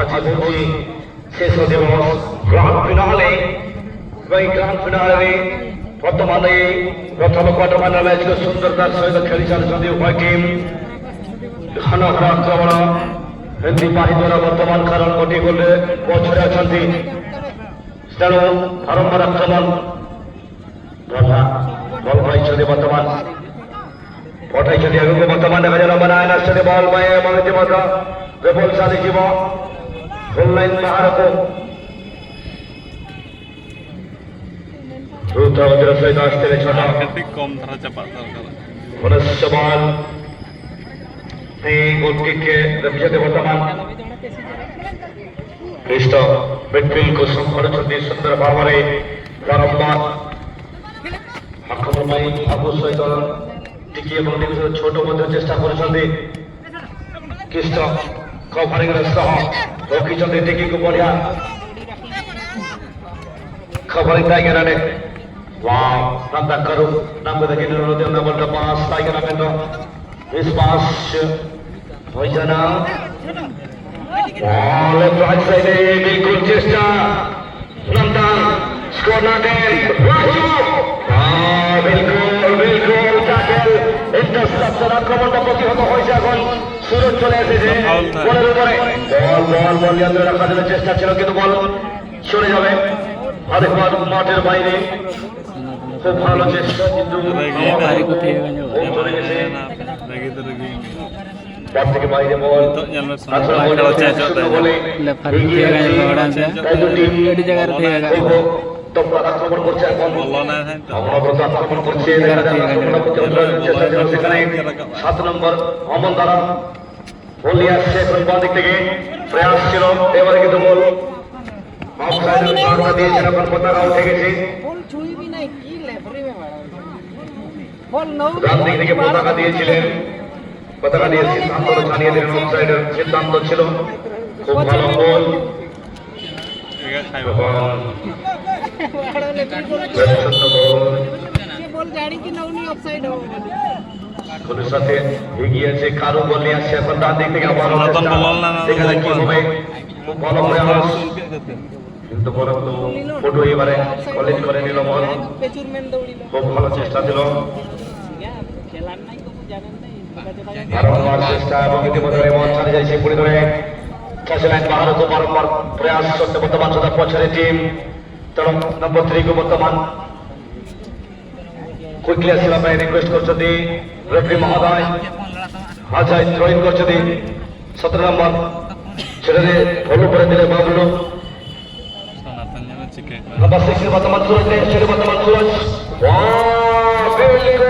আজ বলছি শেষ দিবস গ্রান্ড ফিনালে এই গ্রান্ড ফিনালে বর্তমানে প্রথম কোয়ার্টার ফাইনাল ম্যাচকে সুন্দরতার সহিত খেলি চালিয়েଛନ୍ତି উভয় টিম ঘনঘନ ଆକ୍ରମଣ ହିନ୍ଦୀ ବାହି ଦ୍ୱାରା ବର୍ତ୍ତମାନ କାରଣ ଗୋଟିଏ ଗୋଲରେ ପଛରେ ଅଛନ୍ତି ତେଣୁ ବାରମ୍ବାର ଆକ୍ରମଣ ବଲ ପାଇଛନ୍ତି ବର୍ତ୍ତମାନ ପଠାଇଛନ୍ତି ଆଗକୁ ବର୍ତ୍ତମାନ ଦେଖାଯାଉ ନମ୍ବର 9 ଆସିଛନ୍ତି ବଲ ପାଇଁ ଏବଂ ଇତିମଧ୍ୟ ବଲ ଚାଲିଯିବ ଗୋଲ ଲାଇନ ବାହାରକୁ ଦ୍ରୁତ ଗତିର ସହିତ ଆସିଥିଲେ ଛୋଟ ମନୁଷ୍ୟ ବଲ गोल किक के रक्षक वर्तमान क्रिस्ट मिडफील्ड को संभाळुଛନ୍ତି सुंदर भाବରେ ବାରମ୍ବାର ଆକ୍ରମଣ ପାଇଁ ଆଗୁ ସହିତ ଟିକିଏ ଏବଂ ଟିକେ ଛୋଟ ମଧ୍ୟ ଚେଷ୍ଟା କରୁଛନ୍ତି କ୍ରିଷ୍ଟ କଭରିଂ ସହ ରୋକିଛନ୍ତି ଟିକିକୁ ବଢିଆ कवरिंग टाइगर ने वाह नंदा करू नंबर देखिए नरोदे नंबर का पास टाइगर में तो इस पास हो जाना लेफ्ट राइट साइड बिल्कुल चेष्टा नंदा स्कोर ना दे बिल्कुल बिल्कुल टैकल इंटरसेप्शन आक्रमणটা প্রতিহত হয়েছে এখন সুরজ চলে এসেছে বলের উপরে বল বল বল নিয়ন্ত্রণে রাখার জন্য চেষ্টা ছিল কিন্তু বল সরে যাবে আরেকবার মাঠের বাইরে খুব ভালো চেষ্টা কিন্তু তার থেকে বাইরে বল আক্রমণ করছে এখন আক্রমণ করছে 7 নম্বর অমন দ্বারা বল নিয়ে আসছে এখন বাঁ দিক থেকে প্রয়াস ছিল এবারে কিন্তু বল অফসাইডের বার্তা দিয়েছেন এখন পতাকা উঠে গেছে ডান দিক থেকে পতাকা দিয়েছিলেন পতাকা দিয়ে সিদ্ধান্ত জানিয়ে দিলেন অফসাইডের সিদ্ধান্ত ছিল খুব ভালো বল সাথে এগিয়ে আছে কারো বল নিয়ে আসছে এখন ডান দিক থেকে আবার সেখানে কি হবে খুব ভালো প্রয়াস কিন্তু পরন্তু ফটো এবারে কলেজ করে নিল বল খুব ভালো চেষ্টা ছিল বারবার চেষ্টা এবং ইতিমধ্যে বল চালিয়ে যাচ্ছে পুরি ধরে লাইন বাহারକୁ বারবার প্রয়াস করতে বর্তমান সুদ্ধা পছরে টিম তেଣୁ ନମ୍ବର 3 କୁ ବର୍ତ୍ତମାନ କୁଇକଲି ଆସିବା ପାଇଁ ରିକ୍ୱେଷ୍ଟ କରୁଛନ୍ତି ରେଫରି ମହୋଦୟ ଆଚ୍ଛା ଥ୍ରୋଇନ୍ କରୁଛନ୍ତି 17 ନମ୍ବର ସେଠାରେ ଭଲ ଉପରେ ଦିଲେ ବାବୁଲୁ नंबर 6 वर्तमान सूरज ने शेर वर्तमान सूरज वाह बिल्कुल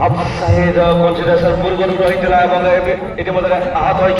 अब साइड कन्सिडरेशन पूर्व रही इतिमध्ये आहत